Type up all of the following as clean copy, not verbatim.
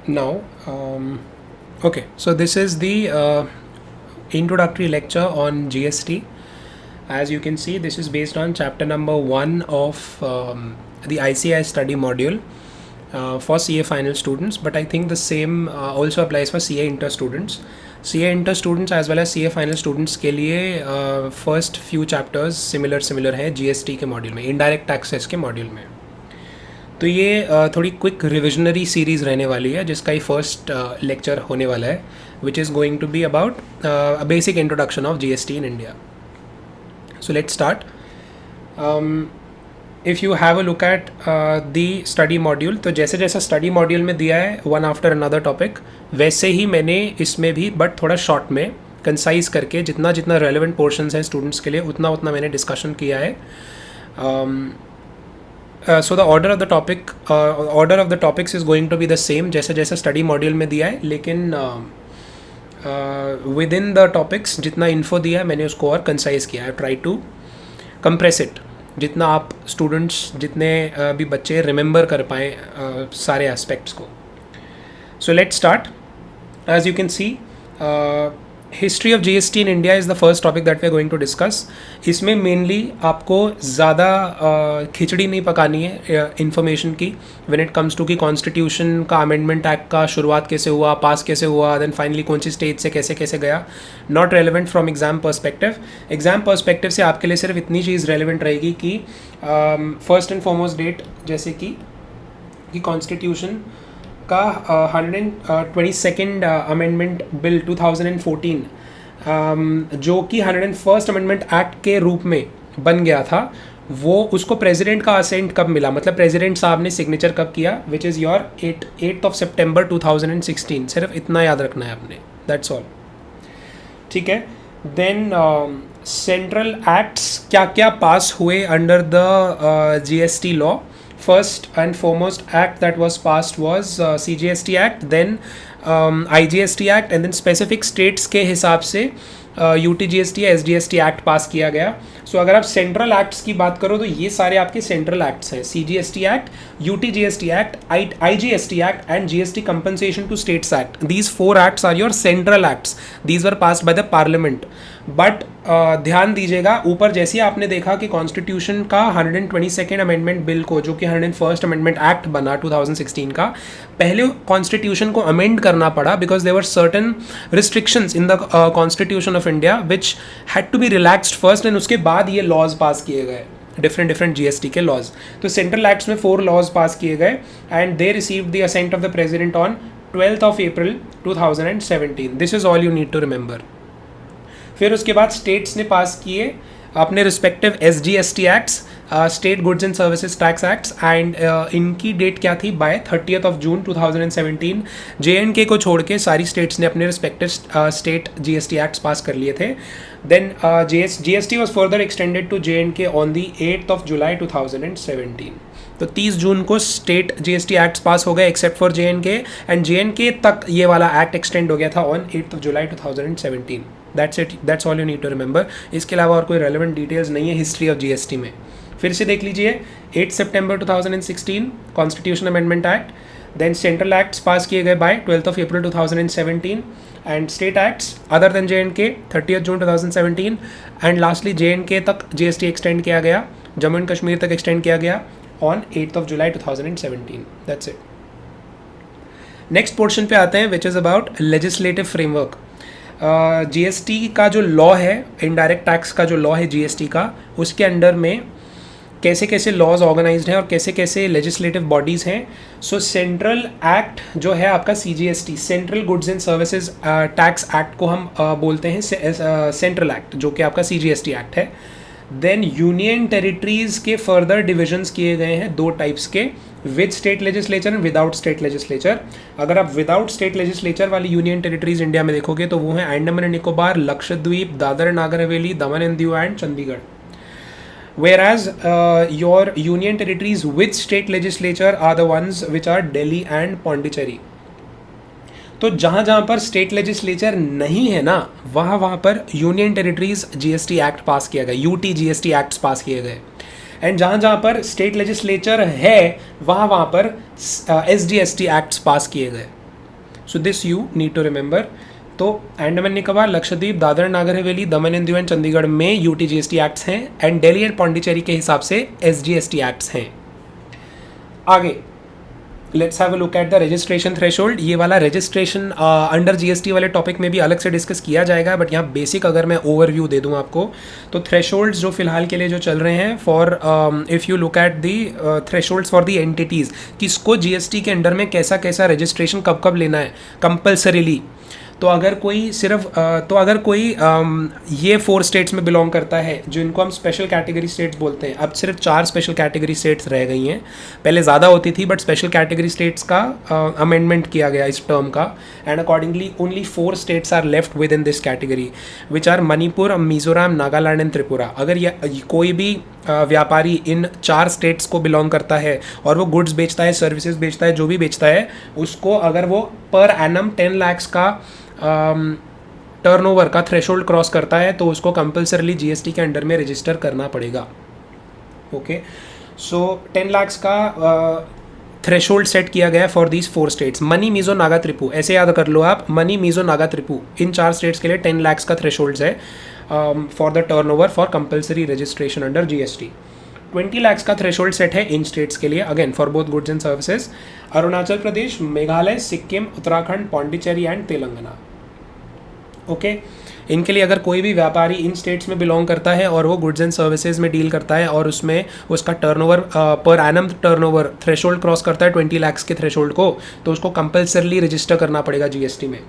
Now, okay, so this is the introductory lecture on GST. As you can see, this is based on chapter number 1 of the ICI study module for CA final students, but I think the same also applies for CA inter students. CA inter students as well as CA final students के लिए first few chapters similar है GST के module में, indirect taxes के module में. तो ये थोड़ी क्विक रिविजनरी सीरीज़ रहने वाली है जिसका ही फर्स्ट लेक्चर होने वाला है, which is going to be about a basic introduction of GST in India. So let's start. If you have a look at the study module, तो जैसे जैसा स्टडी मॉड्यूल में दिया है वन आफ्टर अनदर टॉपिक, वैसे ही मैंने इसमें भी बट थोड़ा शॉर्ट में कंसाइज करके जितना जितना रेलिवेंट पोर्शंस हैं स्टूडेंट्स के लिए उतना उतना मैंने डिस्कशन किया है. So the order of the topics is going to be the same जैसे जैसे स्टडी मॉड्यूल में दिया है, लेकिन विद इन द टॉपिक्स जितना इन्फो दिया है मैंने उसको और कंसाइज किया है. ट्राई टू कंप्रेस इट जितना आप स्टूडेंट्स जितने भी बच्चे रिमेंबर कर पाएँ सारे एस्पेक्ट्स को. So let's start. As you can see, history of GST in India is the first topic that we are going to discuss. इसमें मेनली आपको ज़्यादा खिचड़ी नहीं पकानी है इन्फॉर्मेशन की व्हेन इट कम्स टू कि कॉन्स्टिट्यूशन का अमेंडमेंट एक्ट का शुरुआत कैसे हुआ, पास कैसे हुआ, देन फाइनली कौन सी स्टेट से कैसे कैसे गया. Not relevant from exam perspective. Exam perspective से आपके लिए सिर्फ इतनी चीज़ रेलिवेंट रहेगी कि फर्स्ट एंड फॉरमोस्ट डेट जैसे कि कॉन्स्टिट्यूशन का 122nd अमेंडमेंट बिल 2014 जो कि 101st अमेंडमेंट एक्ट के रूप में बन गया था, वो उसको प्रेसिडेंट का असेंट कब मिला, मतलब प्रेसिडेंट साहब ने सिग्नेचर कब किया, which is your 8th of September 2016. सिर्फ इतना याद रखना है आपने, दैट्स ऑल. ठीक है. देन सेंट्रल एक्ट्स क्या क्या पास हुए under the GST law. First and foremost act that was passed was CGST Act, then IGST Act, and then specific states के हिसाब से UTGST या SGST Act पास किया गया. सो अगर आप सेंट्रल एक्ट्स की बात करो तो ये सारे आपके सेंट्रल एक्ट्स हैं. CGST Act, UTGST Act, IGST Act and GST Compensation to States Act. These 4 acts are your central acts. These were passed by the parliament. But ध्यान दीजिएगा, ऊपर जैसे आपने देखा कि कॉन्स्टिट्यूशन का 122nd अमेंडमेंट बिल को, जो कि 101st अमेंडमेंट एक्ट बना 2016 का, पहले कॉन्स्टिट्यूशन को अमेंड करना पड़ा because there were certain restrictions in the constitution of India which had to be relaxed first, and उसके बाद ये लॉज पास किए गए, डिफरेंट GST के लॉज. तो सेंट्रल एक्ट्स में 4 लॉज पास किए गए and they received the assent of the president on 12th of April 2017. This is all you need to remember. फिर उसके बाद स्टेट्स ने पास किए अपने respective SGST acts, state goods and services tax acts, and इनकी date क्या थी, bye 30th of June 2017. JNK को छोड़ के सारी स्टेट्स ने अपने respective state GST acts pass कर लिए थे. Then GST was further extended to JNK on the 8th of July 2017. तो 30 जून को स्टेट GST एक्ट्स पास हो गए except for JNK, and JNK तक ये वाला एक्ट एक्सटेंड हो गया था on 8th of July 2017. That's it, that's all you need to remember. इसके अलावा और कोई रेलिवेंट डिटेल्स नहीं है हिस्ट्री ऑफ GST में. फिर से देख लीजिए, 8 September 2016 constitution amendment act, then central acts pass किए गए by 12th of April 2017, and state acts other than JNK 30th June 2017, and lastly JNK तक GST एक्सटेंड किया गया, जम्मू एंड कश्मीर तक एक्सटेंड किया गया on 8th of July 2017. That's it. Next portion पे आते हैं which is about legislative framework. GST का जो लॉ है, इनडायरेक्ट टैक्स का जो लॉ है GST का, उसके अंडर में कैसे कैसे लॉज ऑर्गेनाइज्ड हैं और कैसे कैसे लेजिस्लेटिव बॉडीज़ हैं. सो सेंट्रल एक्ट जो है आपका CGST, central goods and services tax act को हम बोलते हैं सेंट्रल एक्ट, जो कि आपका CGST एक्ट है. देन यूनियन टेरिटरीज़ के फर्दर डिविजन्स किए गए हैं 2 टाइप्स के, with state legislature and without state legislature. अगर आप विदाउट स्टेट लेजिस्लेचर वाली यूनियन टेरिटरीज इंडिया में देखोगे तो वो हैं Andaman and Nicobar, Lakshadweep, Dadar and Nagar Haveli, Daman and Diu and Chandigarh. Whereas your union territories with state legislature are the ones which are Delhi and Pondicherry. तो जहाँ जहाँ पर स्टेट लेजिस्लेचर नहीं है ना, वहाँ पर यूनियन टेरिटरीज GST एक्ट पास किया गया, UT-GST एक्ट्स पास किए गए. एंड जहाँ जहाँ पर स्टेट लेजिस्लेचर है वहाँ पर SGST एक्ट्स पास किए गए. So this you need to remember. तो अंडमान निकोबार, लक्षद्वीप, दादर नागर हवेली, दमन एंड दीव एंड चंडीगढ़ में यूटी जीएसटी एक्ट्स हैं एंड दिल्ली एंड पौंडीचेरी के हिसाब से एसजीएसटी एक्ट्स हैं. आगे let's have a look at the registration threshold. ये वाला रजिस्ट्रेशन अंडर जीएसटी वाले टॉपिक में भी अलग से डिस्कस किया जाएगा, बट यहाँ बेसिक अगर मैं ओवरव्यू दे दूँ आपको, तो थ्रेशोल्ड्स जो फिलहाल के लिए जो चल रहे हैं for if you look at the thresholds for the entities, किसको जीएसटी के अंडर में कैसा कैसा रजिस्ट्रेशन कब कब लेना है कंपल्सरीली. तो अगर कोई ये 4 स्टेट्स में बिलोंग करता है जिनको हम स्पेशल कैटेगरी स्टेट्स बोलते हैं. अब सिर्फ 4 स्पेशल कैटेगरी स्टेट्स रह गई हैं, पहले ज़्यादा होती थी, बट स्पेशल कैटेगरी स्टेट्स का अमेंडमेंट किया गया इस टर्म का, and accordingly only 4 states are left within this category which are Manipur, Mizoram, Nagaland and Tripura. अगर कोई भी व्यापारी इन 4 स्टेट्स को बिलोंग करता है और वो गुड्स बेचता है, सर्विसेज बेचता है, जो भी बेचता है, उसको अगर वो पर एनम 10 लाख का टर्नओवर का थ्रेशोल्ड क्रॉस करता है तो उसको कंपल्सरली जीएसटी के अंडर में रजिस्टर करना पड़ेगा. ओके, सो 10 लाख का थ्रेशोल्ड सेट किया गया for these 4 states. Mani, Mizo, Naga, Tripu, ऐसे याद कर लो आप. मनी, मिजो, नागा, त्रिपु, इन 4 स्टेट्स के लिए 10 लाख का थ्रेशोल्ड है for the turnover for compulsory registration under GST. 20 lakh का थ्रेशोल्ड सेट है इन स्टेट्स के लिए, again for both goods and services. Arunachal Pradesh, Meghalaya, Sikkim, Uttarakhand, Pondicherry and Telangana. Okay, इनके लिए अगर कोई भी व्यापारी इन स्टेट्स में बिलोंग करता है और वो गुड्स एंड सर्विसेज में डील करता है और उसमें उसका turnover per annum turnover threshold cross करता है 20 लाख के थ्रेशोल्ड को, तो उसको कंपल्सरली रजिस्टर करना पड़ेगा जीएसटी में.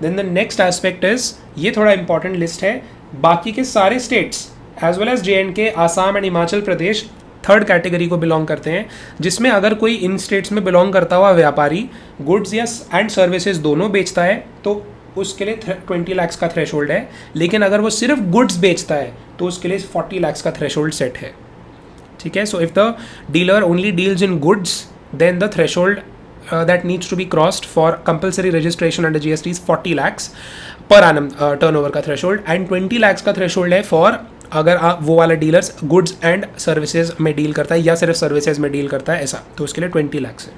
Then the next aspect is, ये थोड़ा इंपॉर्टेंट लिस्ट है, बाकी के सारे states as well as JNK, Assam and Himachal Pradesh 3rd category को बिलोंग करते हैं, जिसमें अगर कोई इन स्टेट्स में बिलोंग करता हुआ व्यापारी गुड्स या एंड सर्विसेज दोनों बेचता है तो उसके लिए 20 लाख का थ्रेशोल्ड है. लेकिन अगर वो सिर्फ गुड्स बेचता है तो उसके लिए 40 लाख का थ्रेशोल्ड सेट है. ठीक है, so if the dealer only deals in goods then the threshold that needs to be crossed for compulsory registration under GST is 40 lakhs per annum turnover का threshold, and 20 lakhs का threshold है for अगर आप वो वाला dealers goods and services में deal करता है या सिर्फ सर्विसेज में डील करता है ऐसा, तो उसके लिए 20 lakhs है.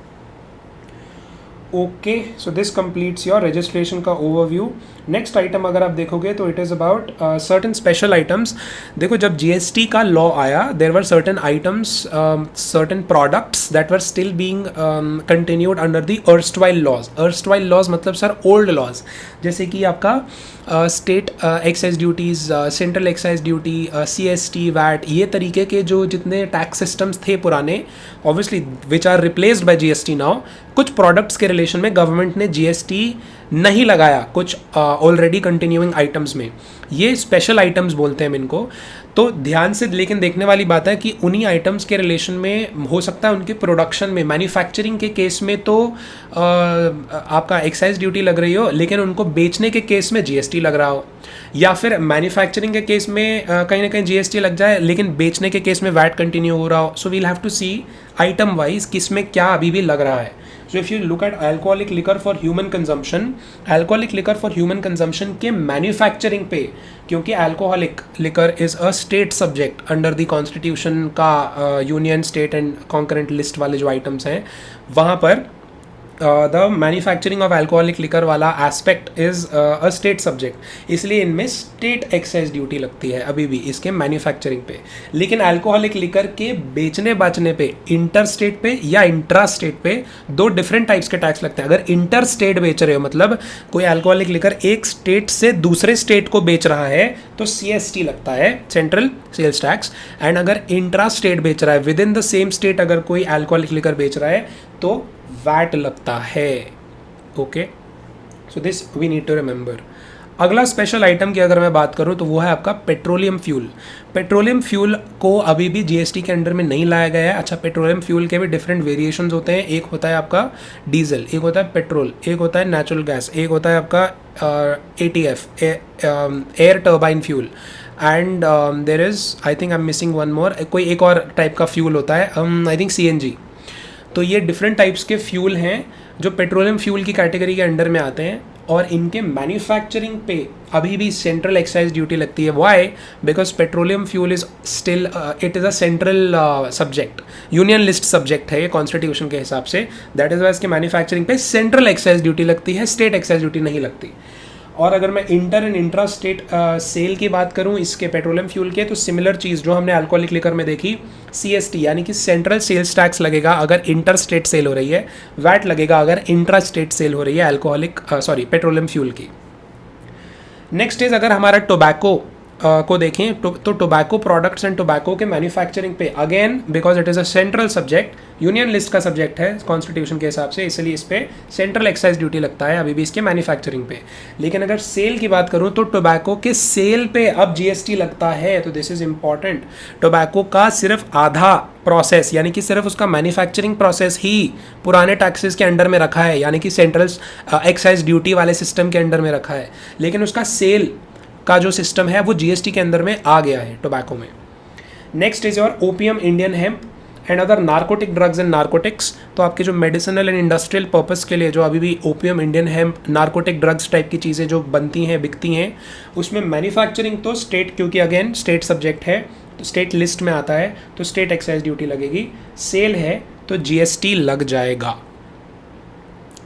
Okay, so this completes your registration का ओवरव्यू. नेक्स्ट आइटम अगर आप देखोगे तो it is about certain special items. देखो, जब जीएसटी का लॉ आया there were certain items, certain products that were still being continued under the erstwhile laws. Erstwhile laws मतलब सर ओल्ड लॉज, जैसे कि आपका state excise duties, central excise duty, CST, VAT, ये तरीके के जो जितने टैक्स सिस्टम्स थे पुराने, obviously which are replaced by GST now. कुछ प्रोडक्ट्स के रिलेशन में गवर्नमेंट ने जीएसटी नहीं लगाया कुछ ऑलरेडी कंटिन्यूइंग आइटम्स में. ये स्पेशल आइटम्स बोलते हैं इनको. तो ध्यान से लेकिन देखने वाली बात है कि उन्हीं आइटम्स के रिलेशन में हो सकता है उनके प्रोडक्शन में, मैन्युफैक्चरिंग के केस में तो आपका एक्साइज ड्यूटी लग रही हो, लेकिन उनको बेचने के केस में जीएसटी लग रहा हो, या फिर मैन्युफैक्चरिंग के केस में कहीं ना कहीं जीएसटी लग जाए लेकिन बेचने के केस में वैट कंटिन्यू हो रहा हो. So we'll have to see item wise किस में क्या अभी भी लग रहा है. So if you look at alcoholic liquor for human consumption, alcoholic liquor for human consumption के manufacturing पे, क्योंकि alcoholic liquor is a state subject under the constitution का union, state and concurrent list वाले जो items हैं वहाँ पर the manufacturing of alcoholic liquor वाला aspect is a state subject, इसलिए इनमें स्टेट एक्साइज ड्यूटी लगती है अभी भी इसके मैन्युफैक्चरिंग पे. लेकिन अल्कोहलिक लिकर के बेचने बाचने पे इंटर स्टेट पे या इंट्रा स्टेट पे 2 डिफरेंट टाइप्स के टैक्स लगते हैं. अगर इंटर स्टेट बेच रहे हो, मतलब कोई अल्कोहलिक लिकर एक स्टेट से दूसरे स्टेट को बेच रहा है, तो CST लगता है, सेंट्रल सेल्स टैक्स. एंड अगर इंट्रा स्टेट बेच रहा है, with in the same state अगर कोई अल्कोहलिक लिकर बेच रहा है तो वैट लगता है. Okay, so this we need to remember. अगला स्पेशल आइटम की अगर मैं बात करूं तो वो है आपका पेट्रोलियम फ्यूल. पेट्रोलियम फ्यूल को अभी भी जीएसटी के अंडर में नहीं लाया गया है. अच्छा, पेट्रोलियम फ्यूल के भी डिफरेंट वेरिएशंस होते हैं. एक होता है आपका डीजल, एक होता है पेट्रोल, एक होता है नेचुरल गैस, एक होता है आपका ATF, air turbine fuel, and there is, I think I am missing one more, कोई एक और टाइप का फ्यूल होता है, आई थिंक CNG. तो ये डिफरेंट टाइप्स के फ्यूल हैं जो पेट्रोलियम फ्यूल की कैटेगरी के अंडर में आते हैं. और इनके मैन्युफैक्चरिंग पे अभी भी सेंट्रल एक्साइज ड्यूटी लगती है. Why? Because petroleum fuel is still it is a central subject, union list subject है ये कॉन्स्टिट्यूशन के हिसाब से. दैट इज वाई इसके मैन्युफैक्चरिंग पे सेंट्रल एक्साइज ड्यूटी लगती है, स्टेट एक्साइज ड्यूटी नहीं लगती. और अगर मैं inter and intra state sale की बात करूं इसके पेट्रोलियम फ्यूल के, तो सिमिलर चीज़ जो हमने अल्कोहलिक लिकर में देखी, CST यानी कि सेंट्रल सेल्स टैक्स लगेगा अगर इंटर स्टेट सेल हो रही है, वैट लगेगा अगर इंट्रा स्टेट सेल हो रही है अल्कोहलिक पेट्रोलियम फ्यूल की. नेक्स्ट इज अगर हमारा टोबैको को देखें तो टोबैको प्रोडक्ट्स एंड टोबैको के मैन्युफैक्चरिंग पे again because it is a central subject, union list का सब्जेक्ट है कॉन्स्टिट्यूशन के हिसाब से, इसलिए इस पे सेंट्रल एक्साइज ड्यूटी लगता है अभी भी इसके मैन्युफैक्चरिंग पे. लेकिन अगर सेल की बात करूं तो टोबैको के सेल पे अब GST लगता है. तो दिस इज इंपॉर्टेंट. टोबैको का सिर्फ आधा प्रोसेस यानी कि सिर्फ उसका मैन्युफैक्चरिंग प्रोसेस ही पुराने टैक्सेस के अंडर में रखा है, यानी कि सेंट्रल एक्साइज ड्यूटी वाले सिस्टम के अंडर में रखा है, लेकिन उसका सेल का जो सिस्टम है वो GST के अंदर में आ गया है टोबैको में. Next is your opium, Indian hemp and other narcotic drugs and narcotics. तो आपके जो मेडिसिनल एंड इंडस्ट्रियल पर्पस के लिए जो अभी भी opium, Indian hemp, narcotic drugs type की चीज़ें जो बनती हैं, बिकती हैं, उसमें मैन्युफैक्चरिंग तो स्टेट, क्योंकि अगेन स्टेट सब्जेक्ट है तो स्टेट लिस्ट में आता है तो स्टेट एक्साइज ड्यूटी लगेगी. सेल है तो GST लग जाएगा.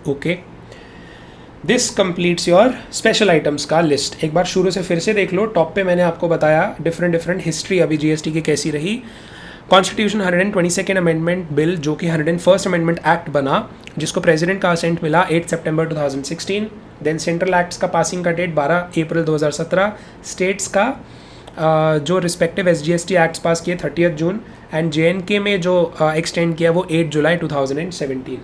Okay, this completes your special items का लिस्ट. एक बार शुरू से फिर से देख लो. टॉप पे मैंने आपको बताया डिफरेंट हिस्ट्री अभी GST की कैसी रही. कॉन्स्टिट्यूशन 122nd अमेंडमेंट बिल जो कि 101st अमेंडमेंट एक्ट बना, जिसको प्रेसिडेंट का असेंट मिला 8 सितंबर 2016. देन सेंट्रल एक्ट्स का पासिंग का डेट 12 अप्रैल 2017. स्टेट्स का जो रिस्पेक्टिव SGST एक्ट्स पास किए 30 जून एंड JNK में जो एक्सटेंड किया वो 8 जुलाई 2017.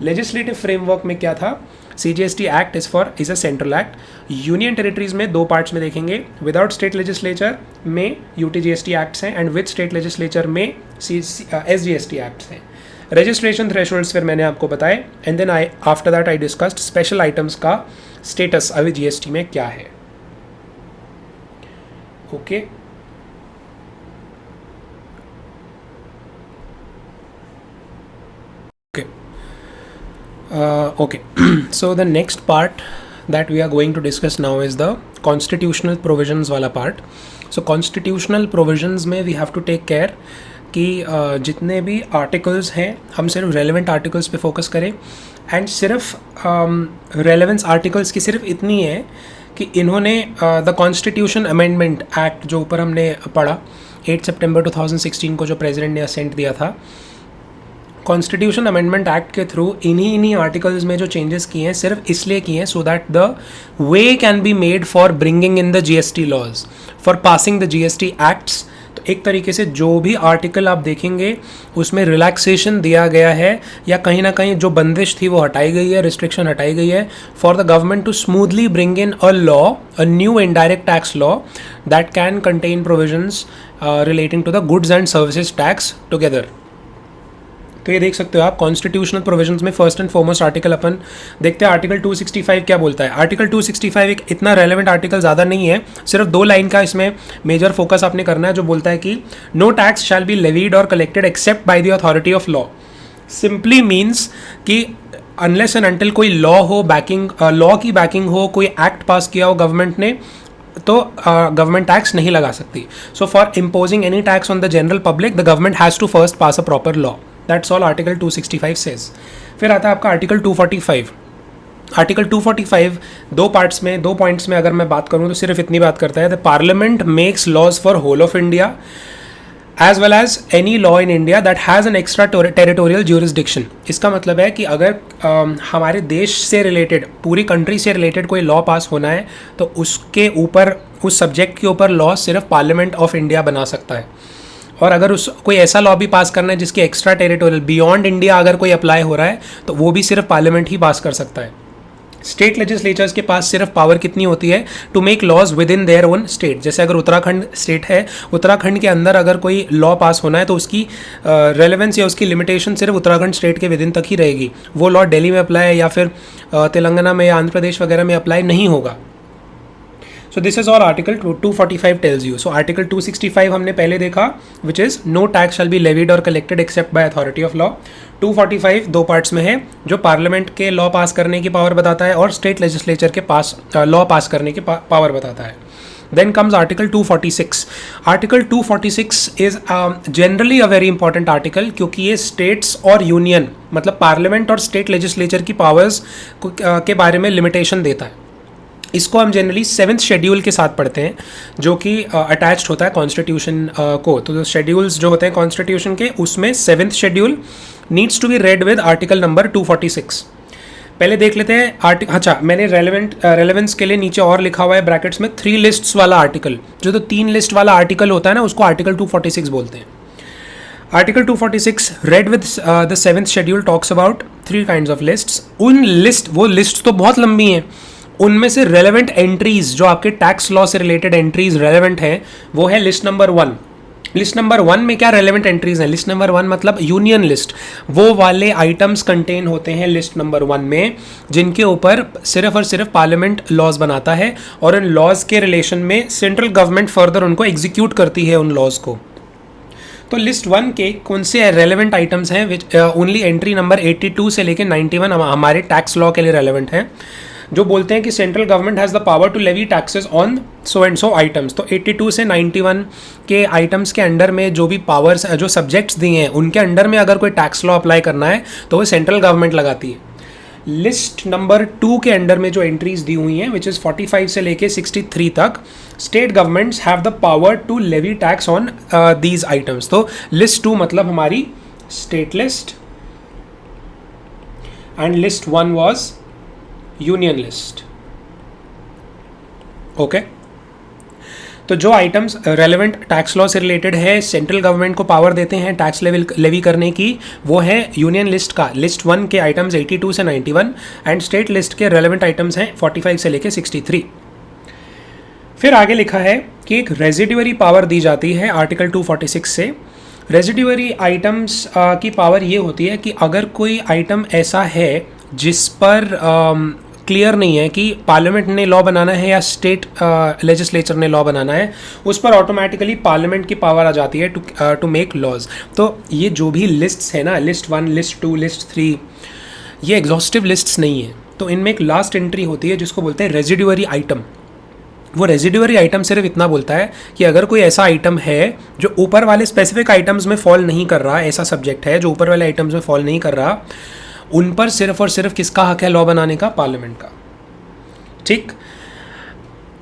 लेजिस्लेटिव फ्रेमवर्क में क्या था? CGST act is a central act. Union territories में दो पार्ट्स में देखेंगे. विदाउट स्टेट लेजिस्लेचर में UTGST एक्ट्स हैं एंड विद स्टेट लेजिस्लेचर में SGST एक्ट्स हैं. रजिस्ट्रेशन थ्रेशोल्ड्स फिर मैंने आपको बताए and then after that I discussed special items का स्टेटस अभी GST में क्या है. Okay, okay. So the next part that we are going to discuss now is the constitutional provisions वाला part. So constitutional provisions में we have to take care कि जितने भी आर्टिकल्स हैं हम सिर्फ रेलेवेंट आर्टिकल्स पे फोकस करें. एंड सिर्फ रेलेवेंस आर्टिकल्स की सिर्फ इतनी है कि इन्होंने द कॉन्स्टिट्यूशन अमेंडमेंट एक्ट जो ऊपर हमने पढ़ा 8 सितंबर 2016 को जो प्रेसिडेंट ने असेंट दिया था, कॉन्स्टिट्यूशन अमेंडमेंट एक्ट के थ्रू इन्हीं आर्टिकल्स में जो चेंजेस किए हैं सिर्फ इसलिए किए हैं so that the way can be made for bringing in the GST laws, for passing the GST acts. तो एक तरीके से जो भी आर्टिकल आप देखेंगे उसमें रिलैक्सेशन दिया गया है या कहीं ना कहीं जो बंदिश थी वो हटाई गई है, रिस्ट्रिक्शन हटाई गई है for the government to smoothly bring in a law, a new indirect tax law that can contain provisions relating to the goods and services tax together. तो ये देख सकते हो आप कॉन्स्टिट्यूशनल प्रोविजंस में फर्स्ट एंड फॉरमोस्ट आर्टिकल अपन देखते हैं. आर्टिकल 265 क्या बोलता है? आर्टिकल 265 एक इतना रेलेवेंट आर्टिकल ज़्यादा नहीं है, सिर्फ 2 लाइन का इसमें मेजर फोकस आपने करना है, जो बोलता है कि no tax shall B levied और collected except by the authority of law. Simply means कि अनलेस एंड अनटिल कोई लॉ हो, लॉ की बैकिंग हो, कोई एक्ट पास किया हो गवर्नमेंट ने, तो गवर्नमेंट टैक्स नहीं लगा सकती. So for imposing any tax on the general public the government has to first pass a proper law. That's all article 265 says. फिर आता है आपका आर्टिकल 245. आर्टिकल 245 दो पॉइंट्स में अगर मैं बात करूं तो सिर्फ इतनी बात करता है, the parliament makes laws for whole of India as well as any law in India that has an extraterritorial jurisdiction. इसका मतलब है कि अगर हमारे देश से रिलेटेड, पूरी कंट्री से रिलेटेड कोई लॉ पास होना है तो उसके ऊपर, उस सब्जेक्ट के ऊपर लॉ सिर्फ पार्लियामेंट ऑफ इंडिया बना सकता है. और अगर कोई ऐसा लॉ भी पास करना है जिसकी एक्स्ट्रा टेरिटोरियल बियॉन्ड इंडिया अगर कोई अप्लाई हो रहा है तो वो भी सिर्फ पार्लियामेंट ही पास कर सकता है. स्टेट लेजिस्लेचर्स के पास सिर्फ पावर कितनी होती है? To make laws within their own state. जैसे अगर उत्तराखंड स्टेट है, उत्तराखंड के अंदर अगर कोई लॉ पास होना है तो उसकी रेलेवेंस या उसकी लिमिटेशन सिर्फ उत्तराखंड स्टेट के विद इन तक ही रहेगी. वो लॉ दिल्ली में अप्लाई या फिर तेलंगाना में या आंध्र प्रदेश वगैरह में अप्लाई नहीं होगा. So this is all article 245 tells you. So article 265 हमने पहले देखा, which is no tax shall be levied और collected except by authority of law. 245 दो पार्ट्स में है, जो पार्लियामेंट के लॉ पास करने की पावर बताता है और स्टेट लेजिस्लेचर के पास लॉ पास करने की पावर बताता है. Then comes Article 246. Article 246 is generally a very important article, क्योंकि ये स्टेट्स और यूनियन मतलब पार्लियामेंट और स्टेट लेजिस्लेचर की पावर्स के बारे में लिमिटेशन देता है. इसको हम जनरली 7th शेड्यूल के साथ पढ़ते हैं, जो कि अटैच्ड होता है कॉन्स्टिट्यूशन को. तो शेड्यूल्स जो होते हैं कॉन्स्टिट्यूशन के, उसमें 7th schedule needs to be read with article number 246. पहले देख लेते हैं अच्छा, मैंने रेलेवेंस के लिए नीचे और लिखा हुआ है ब्रैकेट्स में 3 लिस्ट्स वाला आर्टिकल. जो तो 3 लिस्ट वाला आर्टिकल होता है ना, उसको आर्टिकल 246 बोलते हैं. Article 246 read with the 7th schedule talks about 3 kinds of lists. वो लिस्ट तो बहुत लंबी हैं, उनमें से रेलेवेंट एंट्रीज जो आपके टैक्स लॉ से रिलेटेड एंट्रीज रेलेवेंट हैं, वो है लिस्ट नंबर 1. लिस्ट नंबर 1 में क्या रेलेवेंट एंट्रीज हैं? लिस्ट नंबर 1 मतलब यूनियन लिस्ट. वो वाले आइटम्स कंटेन होते हैं लिस्ट नंबर 1 में, जिनके ऊपर सिर्फ और सिर्फ पार्लियामेंट लॉज बनाता है, और इन लॉज के रिलेशन में सेंट्रल गवर्नमेंट फर्दर उनको एग्जीक्यूट करती है उन लॉज को. तो लिस्ट 1 के कौन से रेलेवेंट आइटम्स हैं? विच ओनली एंट्री नंबर 82 से लेकर 91 हमारे टैक्स लॉ के लिए रेलेवेंट हैं, जो बोलते हैं कि central government has the power to levy taxes on so and so items. तो 82 से 91 के आइटम्स के अंडर में जो भी पावर्स, जो सब्जेक्ट्स दिए हैं, उनके अंडर में अगर कोई टैक्स लॉ अप्लाई करना है तो वो सेंट्रल गवर्नमेंट लगाती है. लिस्ट नंबर 2 के अंडर में जो एंट्रीज दी हुई हैं, विच इज़ 45 से लेके 63 तक, state governments have the power to levy tax on these items. तो लिस्ट 2 मतलब हमारी state list, and list 1 was union list. Okay, तो जो आइटम्स रेलेवेंट टैक्स लॉ से रिलेटेड है, सेंट्रल गवर्नमेंट को पावर देते हैं टैक्स लेवी करने की, वो है यूनियन लिस्ट का. लिस्ट 1 के आइटम्स 82 से 91, एंड स्टेट लिस्ट के रेलेवेंट आइटम्स हैं 45 से लेके 63. फिर आगे लिखा है कि एक रेजिडुअरी पावर दी जाती है आर्टिकल 246 से. रेजिडुअरी आइटम्स की पावर ये होती है कि अगर कोई आइटम ऐसा है जिस पर क्लियर नहीं है कि पार्लियामेंट ने लॉ बनाना है या स्टेट लेजिस्लेचर ने लॉ बनाना है, उस पर ऑटोमेटिकली पार्लियामेंट की पावर आ जाती है टू मेक लॉज. तो ये जो भी लिस्ट्स है ना, लिस्ट 1, लिस्ट 2, लिस्ट 3, ये एग्जॉस्टिव लिस्ट्स नहीं है. तो इनमें एक लास्ट एंट्री होती है जिसको बोलते हैं रेजिडुअरी आइटम. वो रेजिडुअरी आइटम सिर्फ इतना बोलता है कि अगर कोई ऐसा आइटम है जो ऊपर वाले स्पेसिफिक आइटम्स में फॉल नहीं कर रहा, ऐसा सब्जेक्ट है जो ऊपर वाले आइटम्स में फॉल नहीं कर रहा, उन पर सिर्फ और सिर्फ किसका हक है लॉ बनाने का? पार्लियामेंट का. ठीक,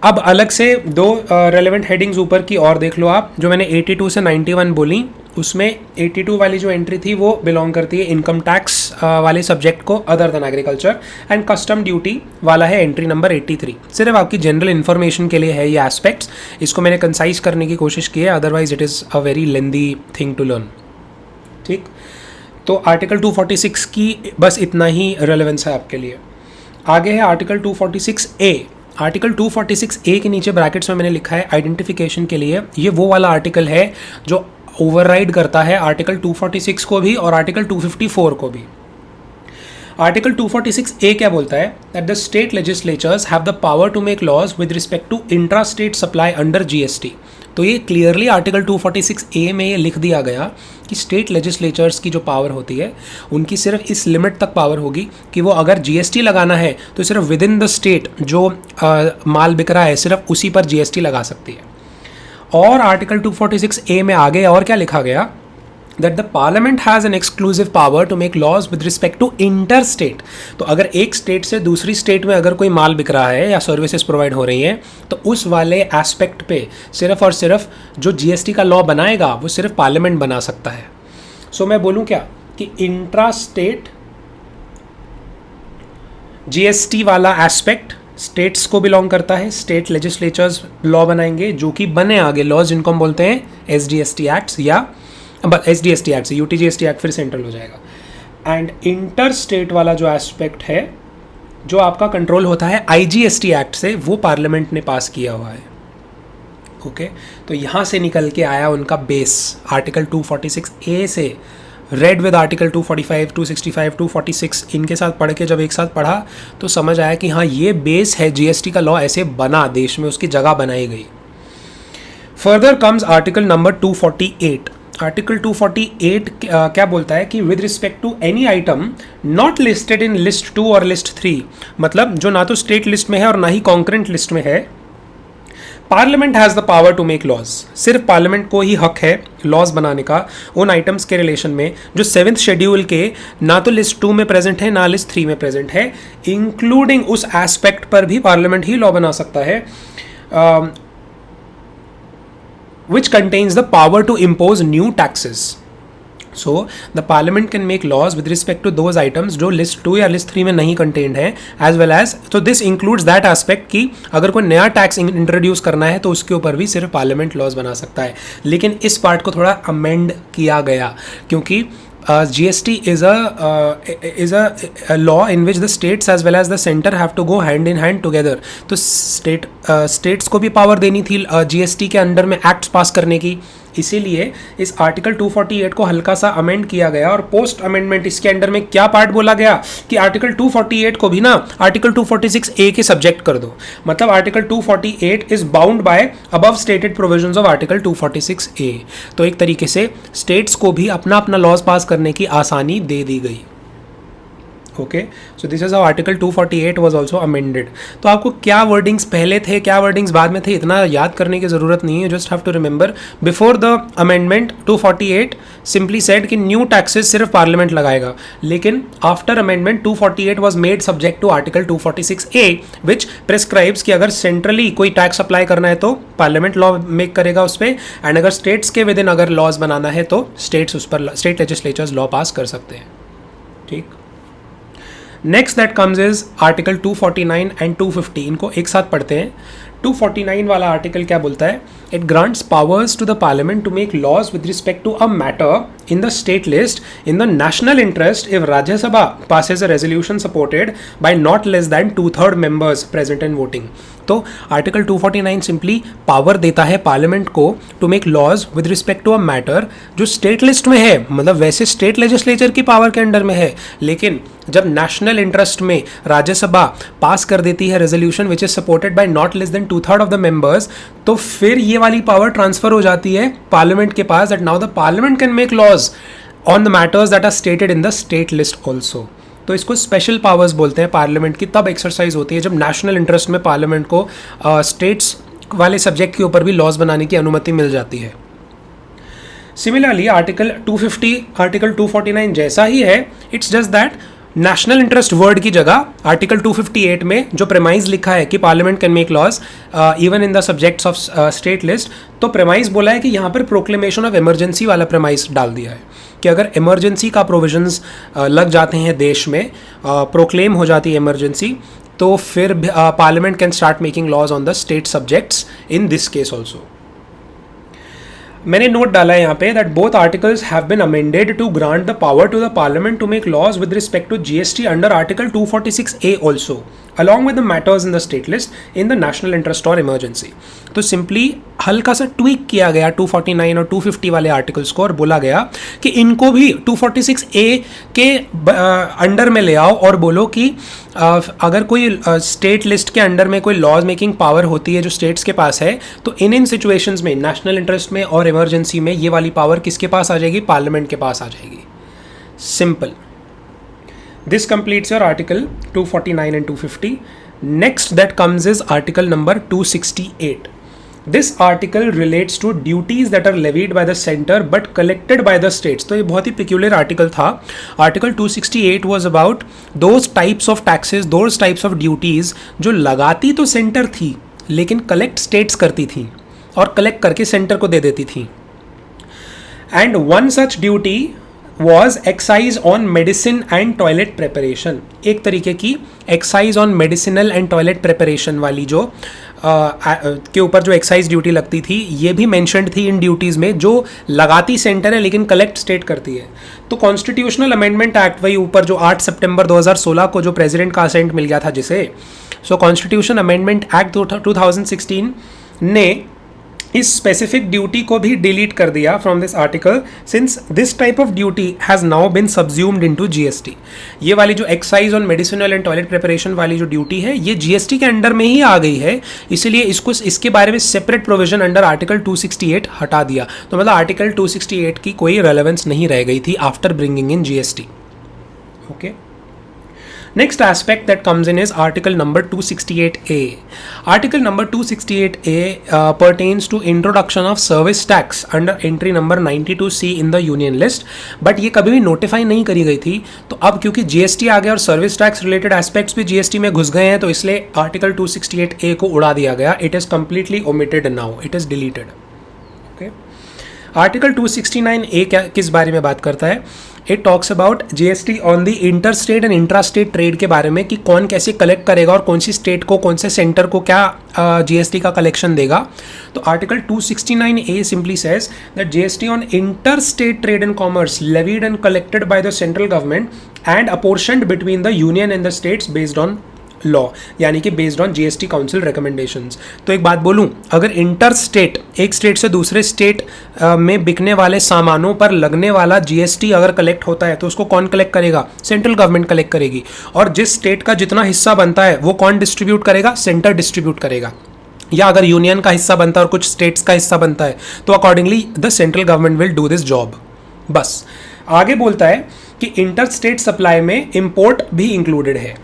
अब अलग से 2 रेलेवेंट हेडिंग्स ऊपर की और देख लो आप. जो मैंने 82 से 91 बोली, उसमें 82 वाली जो एंट्री थी वो बिलोंग करती है इनकम टैक्स वाले सब्जेक्ट को, other than agriculture, and custom duty वाला है एंट्री नंबर 83. सिर्फ आपकी जनरल इन्फॉर्मेशन के लिए है ये एस्पेक्ट्स. इसको मैंने कंसाइज करने की कोशिश की है, otherwise it is a very lengthy thing to learn. ठीक, तो आर्टिकल 246 की बस इतना ही रेलेवेंस है आपके लिए. आगे है आर्टिकल 246A. आर्टिकल 246A के नीचे ब्रैकेट्स में मैंने लिखा है आइडेंटिफिकेशन के लिए. ये वो वाला आर्टिकल है जो ओवरराइड करता है आर्टिकल 246 को भी और आर्टिकल 254 को भी. आर्टिकल 246A क्या बोलता है? That the state legislatures have the power to make laws with respect to intra state supply under GST. तो ये क्लियरली आर्टिकल 246A में ये लिख दिया गया कि स्टेट लेजिस्लेचर्स की जो पावर होती है, उनकी सिर्फ इस लिमिट तक पावर होगी कि वो अगर GST लगाना है तो सिर्फ विद इन द स्टेट जो माल बिक रहा है सिर्फ उसी पर GST लगा सकती है. और आर्टिकल 246A में आगे और क्या लिखा गया? That the parliament has an exclusive power to make laws with respect to inter state. तो अगर एक स्टेट से दूसरी स्टेट में अगर कोई माल बिक रहा है या सर्विसेज प्रोवाइड हो रही हैं, तो उस वाले एस्पेक्ट पे सिर्फ और सिर्फ जो GST का लॉ बनाएगा वो सिर्फ पार्लियामेंट बना सकता है. सो मैं बोलूँ क्या कि इंट्रा स्टेट GST वाला एस्पेक्ट स्टेट्स को बिलोंग करता है. स्टेट लेजिस्लेचर्स लॉ बनाएंगे जो कि बने आगे लॉज, जिनको हम बोलते हैं SGST एक्ट्स, या SDST एक्ट से UTGST एक्ट फिर सेंट्रल हो जाएगा. एंड इंटर स्टेट वाला जो एस्पेक्ट है जो आपका कंट्रोल होता है IGST एक्ट से, वो पार्लियामेंट ने पास किया हुआ है. ओके, तो यहाँ से निकल के आया उनका बेस आर्टिकल 246A से रेड विद आर्टिकल 245, 265, 246 इनके साथ पढ़ के जब एक साथ पढ़ा तो समझ आया कि हाँ ये बेस है, जीएसटी का लॉ ऐसे बना, देश में उसकी जगह बनाई गई. Further comes article number 248. Article 248 क्या बोलता है कि with respect to any item not listed in list 2 और लिस्ट 3, मतलब जो ना तो स्टेट लिस्ट में है और ना ही कॉन्करेंट लिस्ट में है, parliament has the power to make laws. सिर्फ पार्लियामेंट को ही हक है लॉज बनाने का उन आइटम्स के रिलेशन में जो 7th शेड्यूल के ना तो लिस्ट 2 में प्रेजेंट है ना लिस्ट 3 में प्रेजेंट है, इंक्लूडिंग उस एस्पेक्ट पर भी पार्लियामेंट ही लॉ बना सकता है which contains the power to impose new taxes. So the parliament can make laws with respect to those items जो list 2 या list 3 में नहीं contained है, as well as so this includes that aspect कि अगर कोई नया टैक्स इंट्रोड्यूस करना है तो उसके ऊपर भी सिर्फ पार्लियामेंट लॉज बना सकता है. लेकिन इस पार्ट को थोड़ा अमेंड किया गया क्योंकि GST is a law in which the states as well as the center have to go hand in hand together. तो states को भी पावर देनी थी GST के अंडर में एक्ट्स पास करने की, इसीलिए इस आर्टिकल 248 को हल्का सा अमेंड किया गया. और पोस्ट अमेंडमेंट इसके अंडर में क्या पार्ट बोला गया कि आर्टिकल 248 को भी ना आर्टिकल 246A के सब्जेक्ट कर दो. मतलब article 248 is bound by above stated provisions of article 246A. तो एक तरीके से स्टेट्स को भी अपना अपना लॉज पास करने की आसानी दे दी गई. Okay, so this is how article 248 was also amended. तो आपको क्या वर्डिंग्स पहले थे क्या वर्डिंग्स बाद में थे इतना याद करने की ज़रूरत नहीं है. Just have to remember before the amendment 248 simply said कि न्यू टैक्सेस सिर्फ पार्लियामेंट लगाएगा. लेकिन after amendment 248 was made subject to article 246A which prescribes कि अगर सेंट्रली कोई टैक्स अप्लाई करना है तो पार्लियामेंट लॉ मेक करेगा उस पर, एंड अगर स्टेट्स के विद इन अगर लॉज बनाना है तो स्टेट्स उस पर स्टेट लेजिस्लेचर्स लॉ पास कर सकते हैं. ठीक. Next that comes is article 249 and 250. इनको एक साथ पढ़ते हैं. 249 वाला आर्टिकल क्या बोलता है? It grants powers to the parliament to make laws with respect to a matter in the state list in the national interest if Rajya Sabha passes a resolution supported by not less than 2/3 members present and voting. तो article 249 simply power देता है parliament को to make laws with respect to a matter जो state list में है, मतलब वैसे state legislature की पावर के अंडर में है, लेकिन जब नेशनल इंटरेस्ट में राज्यसभा पास कर देती है resolution which is supported by not less than 2/3 of the members, तो फिर ये वाली पावर ट्रांसफर हो जाती है पार्लियामेंट के पास. That now the parliament can make laws on the matters that are stated in the state list also. तो इसको स्पेशल पावर्स बोलते हैं पार्लियामेंट की. तब एक्सरसाइज होती है जब नेशनल इंटरेस्ट में पार्लियामेंट को स्टेट्स वाले सब्जेक्ट के ऊपर भी लॉज बनाने की अनुमति मिल जाती है. सिमिलरली आर्टिकल 250 आर्टिकल 249 जैसा ही है, it's just that national interest word की जगह आर्टिकल 258 में जो प्रेमाइज लिखा है कि parliament can make laws even in the subjects of state list, तो प्रेमाइज बोला है कि यहाँ पर प्रोक्लेमेशन ऑफ इमरजेंसी वाला प्रेमाइज डाल दिया है कि अगर इमरजेंसी का प्रोविजंस लग जाते हैं देश में, प्रोक्लेम हो जाती है इमरजेंसी, तो फिर parliament can start making laws on the state subjects in this case also. मैंने नोट डाला है यहाँ पे that both articles have been amended to grant the power to the parliament to make laws with respect to GST under article 246A also along with the matters in the state list in the national interest or emergency. तो simply हल्का सा tweak किया गया 249 और 250 वाले articles को और बोला गया कि इनको भी 246A के अंडर में ले आओ और बोलो कि अगर कोई स्टेट लिस्ट के अंडर में कोई लॉज मेकिंग पावर होती है जो स्टेट्स के पास है, तो इन सिचुएशंस में नेशनल इंटरेस्ट में और इमरजेंसी में ये वाली पावर किसके पास आ जाएगी? पार्लियामेंट के पास आ जाएगी. Simple. This completes your article 249 and 250. Next that comes is article number 268. This article relates to duties that are levied by the center but collected by the states. तो ये बहुत ही peculiar article था. Article 268 was about those types of taxes, those types of duties जो लगाती तो center थी लेकिन collect states करती थी और collect करके center को दे देती थी. And one such duty was excise on medicine and toilet preparation. एक तरीके की excise on medicinal and toilet preparation वाली जो के ऊपर जो एक्साइज ड्यूटी लगती थी, ये भी मेंशन्ड थी इन ड्यूटीज़ में जो लगाती सेंटर है लेकिन कलेक्ट स्टेट करती है. तो कॉन्स्टिट्यूशनल अमेंडमेंट एक्ट वही ऊपर जो 8 सितंबर 2016 को जो प्रेसिडेंट का असेंट मिल गया था जिसे, सो कॉन्स्टिट्यूशन अमेंडमेंट एक्ट 2016 ने इस स्पेसिफिक ड्यूटी को भी डिलीट कर दिया from this article, since this type of duty has now been subsumed into GST. ये वाली जो excise on medicinal and toilet preparation वाली जो ड्यूटी है ये जीएसटी के अंडर में ही आ गई है, इसीलिए इसके बारे में सेपरेट प्रोविजन अंडर आर्टिकल 268 हटा दिया। तो मतलब आर्टिकल 268 की कोई रेलेवेंस नहीं रह गई थी after bringing in GST. Okay, next aspect that comes in is article number 268A. Article number 268A pertains to introduction of service tax under entry number 92C in the union list, but ये कभी भी notify नहीं करी गई थी। तो अब क्योंकि जीएसटी आ गया और सर्विस टैक्स रिलेटेड एस्पेक्ट्स भी जीएसटी में घुस गए हैं, तो इसलिए आर्टिकल 268A को उड़ा दिया गया। It is completely omitted now, it is deleted. Okay, article 269A क्या किस बारे में बात करता है? It talks about GST on the inter state and intra state trade के बारे में, कि कौन कैसे कलेक्ट करेगा और कौन सी स्टेट को, कौन से सेंटर को क्या जीएसटी का कलेक्शन देगा। तो article 269A simply says that GST on inter state trade and commerce levied and collected by the central government and apportioned between the union and the states based on law, यानी कि based on GST council recommendations. तो एक बात बोलूं, अगर inter state, एक state से दूसरे स्टेट में बिकने वाले सामानों पर लगने वाला जीएसटी अगर कलेक्ट होता है तो उसको कौन कलेक्ट करेगा? सेंट्रल गवर्नमेंट कलेक्ट करेगी। और जिस स्टेट का जितना हिस्सा बनता है वो कौन डिस्ट्रीब्यूट करेगा? सेंटर डिस्ट्रीब्यूट करेगा। या अगर यूनियन का हिस्सा बनता है और कुछ स्टेट्स का हिस्सा बनता है तो accordingly the central government will do this job. बस आगे बोलता है कि इंटर स्टेट सप्लाई में इंपोर्ट भी इंक्लूडेड है,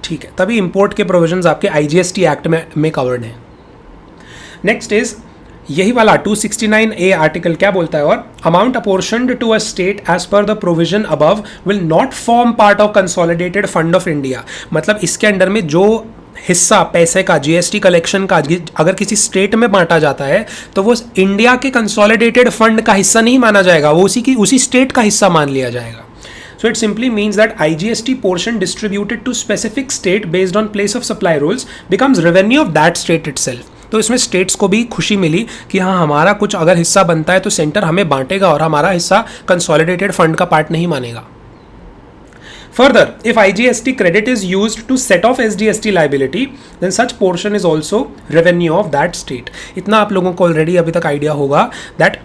ठीक है, तभी इंपोर्ट के प्रोविजंस आपके आईजीएसटी एक्ट में कवर्ड हैं। नेक्स्ट इज यही वाला 269A आर्टिकल क्या बोलता है? और amount apportioned to a state as per the provision above will not form part of consolidated fund of India. मतलब इसके अंडर में जो हिस्सा पैसे का, जीएसटी कलेक्शन का अगर किसी स्टेट में बांटा जाता है तो वो इंडिया के कंसोलिडेटेड फंड का हिस्सा नहीं माना जाएगा, वो उसी स्टेट का हिस्सा मान लिया जाएगा। So it simply means that IGST portion distributed to specific state based on place of supply rules becomes revenue of that state itself. तो इसमें स्टेट्स को भी खुशी मिली कि हाँ, हमारा कुछ अगर हिस्सा बनता है तो सेंटर हमें बांटेगा और हमारा हिस्सा कंसोलिडेटेड फंड का पार्ट नहीं मानेगा। Further, if IGST credit is used to set off SGST liability, then such portion is also revenue of that state. इतना आप लोगों को ऑलरेडी अभी तक आइडिया होगा दैट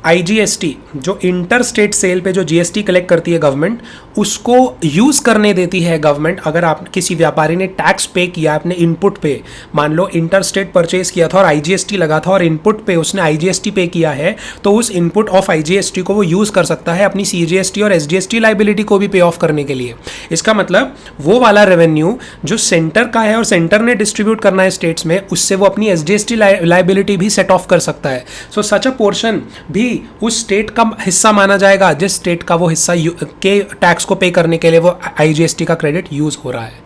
आईजीएसटी जो इंटर स्टेट सेल पे जो जीएसटी कलेक्ट करती है गवर्नमेंट, उसको यूज़ करने देती है गवर्नमेंट। अगर आप किसी व्यापारी ने टैक्स पे किया अपने इनपुट पे, मान लो इंटर स्टेट परचेज किया था और आईजीएसटी लगा था और इनपुट पे उसने आईजीएसटी पे किया है, तो उस इनपुट ऑफ आईजीएसटी को वो यूज़ कर सकता है अपनी सीजीएसटी और एसजीएसटी लाइबिलिटी को भी पे ऑफ करने के लिए। इसका मतलब वो वाला रेवेन्यू जो सेंटर का है और सेंटर ने डिस्ट्रीब्यूट करना है स्टेट्स में, उससे वो अपनी एसजीएसटी लाइबिलिटी भी सेट ऑफ कर सकता है। सो सच अ पोर्शन भी उस स्टेट का हिस्सा माना जाएगा जिस स्टेट का वो हिस्सा के टैक्स को पे करने के लिए वो आईजीएसटी का क्रेडिट यूज हो रहा है।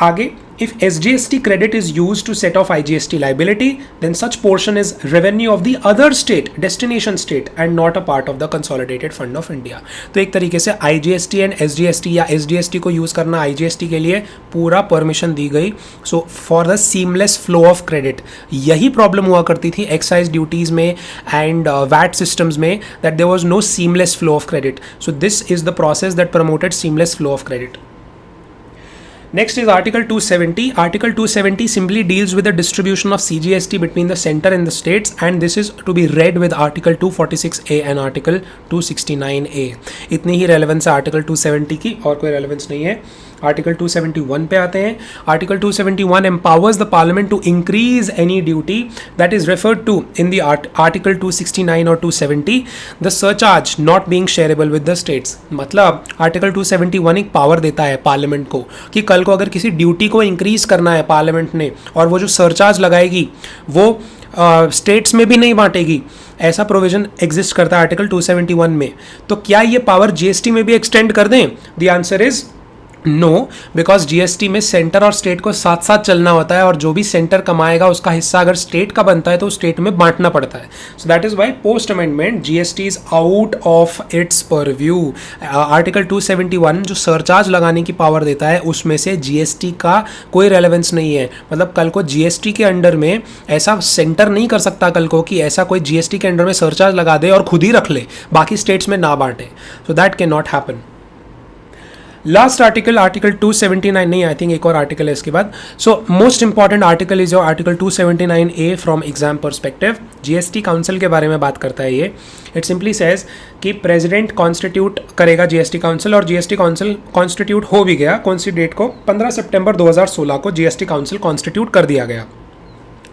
आगे, if SGST credit is used to set off IGST liability, then such portion is revenue of the other state, destination state, and not a part of the consolidated fund of India. तो एक तरीके से IGST and SGST या SGST को use करना IGST के लिए पूरा परमिशन दी गई। So for the seamless flow of credit, यही प्रॉब्लम हुआ करती थी एक्साइज ड्यूटीज़ में एंड VAT systems में, that there was no seamless flow of credit. So this is the process that promoted seamless flow of credit. Next is Article 270. Article 270 simply deals with the distribution of CGST between the center and the states, and this is to be read with Article 246A and Article 269A. इतनी ही relevance है Article 270 की, और कोई relevance नहीं है। Article 271 पे आते हैं। Article 271 empowers the parliament to increase any duty that is referred to in the article 269 or 270, the surcharge not being shareable with the states। मतलब आर्टिकल 271 एक पावर देता है पार्लियामेंट को कि कल को अगर किसी ड्यूटी को इंक्रीज करना है पार्लियामेंट ने, और वो जो सरचार्ज लगाएगी वो स्टेट्स में भी नहीं बांटेगी, ऐसा प्रोविजन एग्जिस्ट करता है आर्टिकल 271 में। तो क्या ये पावर जीएसटी में भी एक्सटेंड कर दें? The answer is no, because GST में सेंटर और स्टेट को साथ साथ चलना होता है, और जो भी सेंटर कमाएगा उसका हिस्सा अगर स्टेट का बनता है तो स्टेट में बांटना पड़ता है। So that is why post amendment GST is out of its purview. Article 271 जो सरचार्ज लगाने की पावर देता है उसमें से जीएसटी का कोई रेलेवेंस नहीं है। मतलब कल को जीएसटी के अंडर में ऐसा सेंटर नहीं कर सकता कल को कि ऐसा कोई जीएसटी के अंडर में सरचार्ज लगा दे और खुद ही रख ले, बाकी स्टेट्स में ना बांटे। So that can not happen. Last article, article 279 नहीं, आई थिंक एक और आर्टिकल है इसके बाद. So most important article is your article 279A from exam perspective. GST council के बारे में बात करता है ये. इट सिंपली सेज कि प्रेसिडेंट कॉन्स्टिट्यूट करेगा जीएसटी काउंसिल, और जीएसटी काउंसिल कॉन्स्टिट्यूट हो भी गया. कौन सी डेट को? 15 सितंबर 2016 को जीएसटी काउंसिल कॉन्स्टिट्यूट कर दिया गया.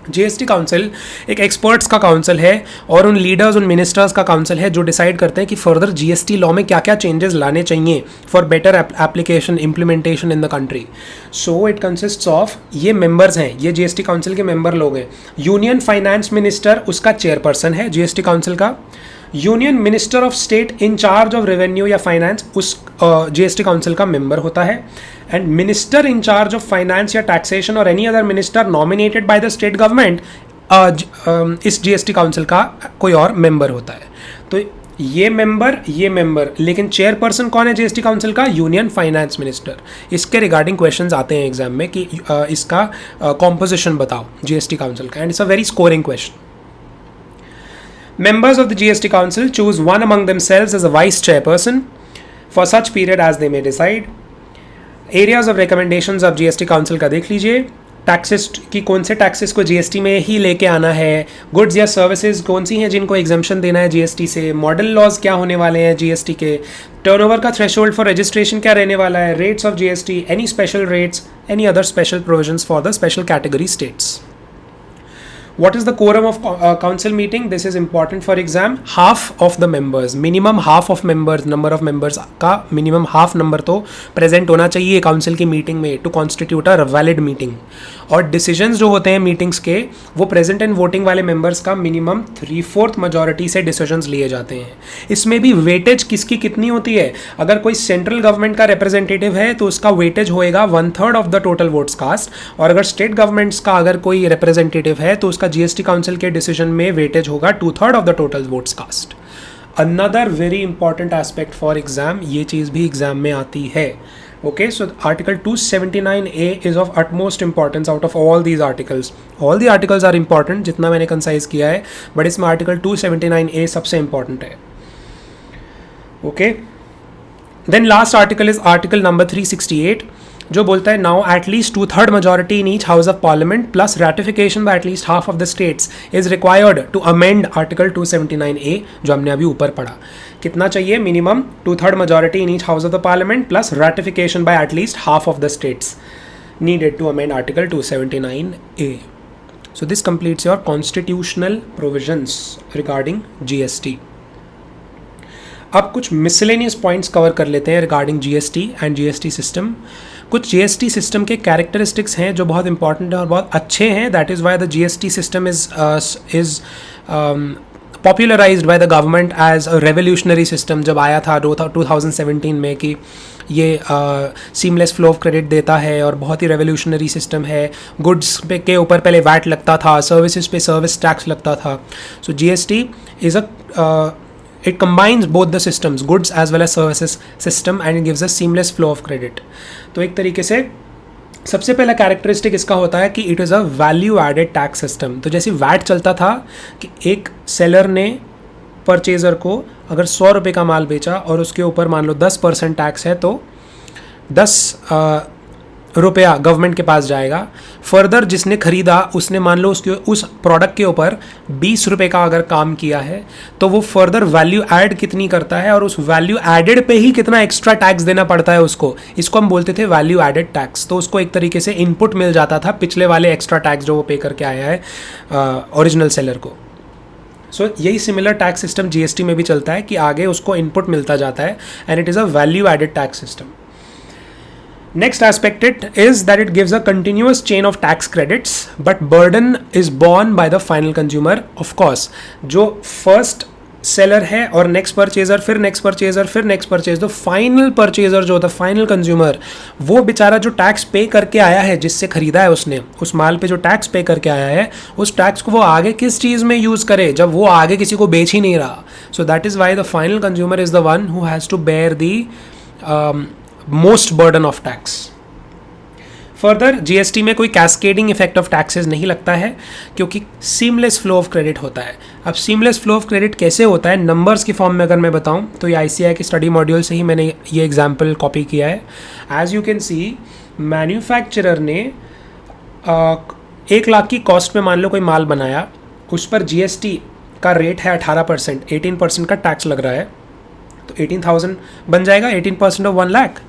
जीएसटी काउंसिल एक एक्सपर्ट्स का काउंसिल है और उन लीडर्स, उन मिनिस्टर्स का काउंसिल है जो डिसाइड करते हैं कि फर्दर जीएसटी लॉ में क्या क्या चेंजेस लाने चाहिए for better application implementation in the country. So it consists of, ये मेंबर्स हैं, ये जीएसटी काउंसिल के मेंबर लोग हैं. यूनियन फाइनेंस मिनिस्टर उसका चेयरपर्सन है जीएसटी काउंसिल का. Union minister of state in charge of revenue या फाइनेंस उस जीएसटी काउंसिल का मेंबर होता है. And minister in charge of finance या टैक्सेशन और any other minister nominated by the state government इस जीएसटी काउंसिल का कोई और मेंबर होता है. तो ये मेंबर, लेकिन चेयरपर्सन कौन है जीएसटी काउंसिल का? Union finance minister. इसके रिगार्डिंग क्वेश्चंस आते हैं एग्जाम में कि इसका कॉम्पोजिशन बताओ जीएसटी काउंसिल का, and it's a very scoring question. Members of the GST Council choose one among themselves as a vice chairperson for such period as they may decide. Areas of recommendations of GST Council का देख लीजिए. Taxes की कौन से taxes को GST में ही लेके आना है, गुड्स या सर्विसेज कौन सी हैं जिनको एग्जाम्पशन देना है जीएसटी से, मॉडल लॉज क्या होने वाले हैं जीएसटी के, टर्नओवर का थ्रेशोल्ड फॉर रजिस्ट्रेशन क्या रहने वाला है, rates of GST, any special rates, any other special provisions for the special category states. What is the quorum of council meeting? This is important for exam. Half of the members, minimum half of members, number of members का minimum half number तो present होना चाहिए council की meeting में to constitute a valid meeting. और decisions जो होते हैं meetings के वो present and voting वाले members का minimum 3/4 majority से decisions लिए जाते हैं. इसमें भी weightage किसकी कितनी होती है? अगर कोई central government का representative है तो उसका weightage होएगा 1/3 of the total votes cast, और अगर state governments का अगर कोई representative है तो जीएसटी काउंसिल के डिसीजन में वेटेज होगा 2/3 of the total votes cast. Another very important aspect for exam, ये चीज भी एग्जाम में आती है. Okay, so article 279A is of utmost importance out of all these articles. All the articles are important जितना मैंने concise किया है, बट इसमें आर्टिकल 279A सबसे इंपॉर्टेंट है. Okay, then last article is article number 368 जो बोलता है now at least 2/3 majority in each house of parliament plus ratification by at least half of the states is required to amend article 279A जो हमने अभी ऊपर पढ़ा. कितना चाहिए? Minimum 2/3 majority in each house of the parliament plus ratification by at least half of the states needed to amend article 279A. So this completes your constitutional provisions regarding GST. अब कुछ miscellaneous points cover कर लेते हैं regarding GST and GST system. कुछ GST system के characteristics हैं जो बहुत इंपॉर्टेंट हैं और बहुत अच्छे हैं. That is why the GST system is popularised by the government as a revolutionary system. जब आया था 2017 में कि ये सीमलेस फ्लो ऑफ क्रेडिट देता है और बहुत ही रेवोल्यूशनरी सिस्टम है. गुड्स पे के ऊपर पहले वैट लगता था, सर्विसेज पे सर्विस टैक्स लगता था. So GST is it combines both the systems, goods as well as services system, and it gives a seamless flow of credit. तो एक तरीके से सबसे पहला कैरेक्टरिस्टिक इसका होता है कि it is a value added tax system. तो जैसे वैट चलता था कि एक सेलर ने परचेज़र को अगर 100 रुपये का माल बेचा और उसके ऊपर मान लो 10% टैक्स है तो 10 रुपया गवर्नमेंट के पास जाएगा. फर्दर जिसने ख़रीदा उसने मान लो उसके उस प्रोडक्ट के ऊपर 20 रुपये का अगर काम किया है तो वो फर्दर वैल्यू ऐड कितनी करता है और उस वैल्यू एडेड पे ही कितना एक्स्ट्रा टैक्स देना पड़ता है उसको. इसको हम बोलते थे वैल्यू एडेड टैक्स. तो उसको एक तरीके से इनपुट मिल जाता था पिछले वाले एक्स्ट्रा टैक्स जो वो पे करके आया है ओरिजिनल सेलर को. सो यही सिमिलर टैक्स सिस्टम जीएसटी में भी चलता है कि आगे उसको इनपुट मिलता जाता है and it is a value added tax system. Next aspect it is that it gives a continuous chain of tax credits, but burden is borne by the final consumer. Of course, जो first seller है और next purchaser, फिर next purchaser, फिर next purchaser, तो final purchaser जो होता है final consumer, वो बेचारा जो टैक्स पे करके आया है जिससे खरीदा है उसने, उस माल पे जो टैक्स पे करके आया है उस टैक्स को वो आगे किस चीज़ में यूज़ करे जब वो आगे किसी को बेच ही नहीं रहा. So that is why the final consumer is the one who has to bear the most burden of tax. Further GST में कोई कैस्केडिंग इफेक्ट ऑफ टैक्सेस नहीं लगता है क्योंकि सीमलेस फ्लो ऑफ क्रेडिट होता है। अब सीमलेस फ्लो ऑफ क्रेडिट कैसे होता है नंबर्स के फॉर्म में अगर मैं बताऊं तो ये आईसीएआई के स्टडी मॉड्यूल से ही मैंने ये एग्जांपल कॉपी किया है। As you can see manufacturer ने 1 लाख की कॉस्ट में मान लो कोई माल बनाया, उस पर जीएसटी का रेट है 18%, 18% का टैक्स लग रहा है, तो 18,000 बन जाएगा 18% ऑफ 1 लाख।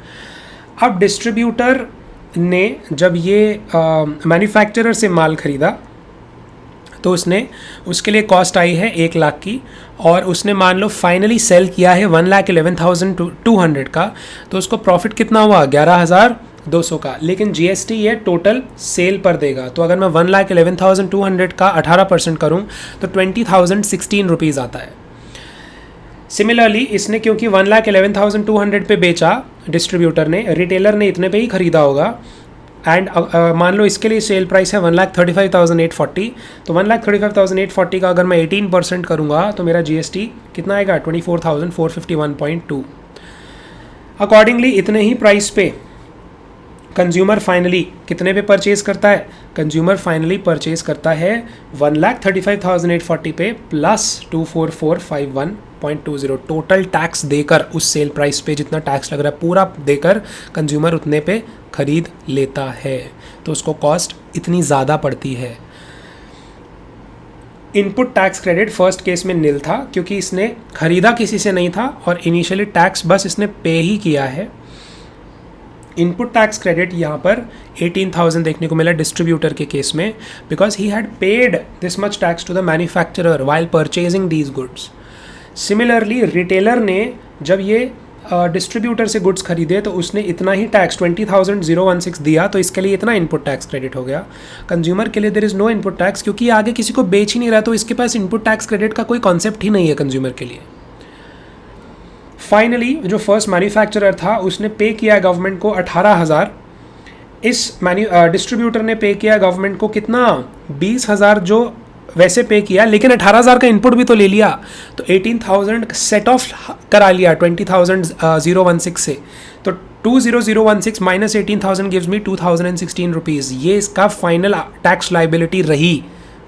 अब डिस्ट्रीब्यूटर ने जब ये मैन्युफैक्चरर से माल खरीदा तो उसने उसके लिए कॉस्ट आई है 1 लाख की, और उसने मान लो फाइनली सेल किया है 1,11,200 का, तो उसको प्रॉफिट कितना हुआ 11,200 का। लेकिन जीएसटी ये टोटल सेल पर देगा, तो अगर मैं 1,11,200 का 18% करूं तो 20,016 रुपीज़ आता है। सिमिलरली इसने क्योंकि 1,11,200 पे बेचा डिस्ट्रीब्यूटर ने, रिटेलर ने इतने पे ही खरीदा होगा, एंड मान लो इसके लिए सेल प्राइस है 1,35,840, तो 1,35,840 का अगर मैं 18% करूँगा तो मेरा जीएसटी कितना आएगा 24,451.2। अकॉर्डिंगली इतने ही प्राइस पे कंज्यूमर फाइनली कितने पे परचेज करता है, कंज्यूमर फाइनली परचेज करता है 1,35,840 पे प्लस 24451.20 टोटल टैक्स देकर, उस सेल प्राइस पे जितना टैक्स लग रहा है पूरा देकर कंज्यूमर उतने पे खरीद लेता है, तो उसको कॉस्ट इतनी ज़्यादा पड़ती है। Input tax credit first case में नील था क्योंकि इसने खरीदा किसी से नहीं था और इनिशियली टैक्स बस इसने पे ही किया है। इनपुट टैक्स क्रेडिट यहाँ पर 18,000 देखने को मिला डिस्ट्रीब्यूटर के केस में, because he had paid this much tax to the manufacturer while purchasing these goods. Similarly retailer ने जब ये डिस्ट्रीब्यूटर से गुड्स खरीदे तो उसने इतना ही टैक्स 20,016 दिया, तो इसके लिए इतना इनपुट टैक्स क्रेडिट हो गया। कंज्यूमर के लिए there is no input tax क्योंकि आगे किसी को बेच ही नहीं रहा, तो इसके पास इनपुट टैक्स क्रेडिट का कोई कॉन्सेप्ट ही नहीं है कंज्यूमर के लिए। फाइनली जो फर्स्ट मैन्युफैक्चरर था उसने पे किया गवर्नमेंट को 18,000, इस डिस्ट्रीब्यूटर ने पे किया गवर्नमेंट को कितना 20,000 जो वैसे पे किया, लेकिन 18,000 का इनपुट भी तो ले लिया, तो 18,000 सेट ऑफ करा लिया 20,016 से, तो 20016 माइनस 18,000 गिव्स मी 2,016 रुपीज़। ये इसका फाइनल टैक्स लाइबिलिटी रही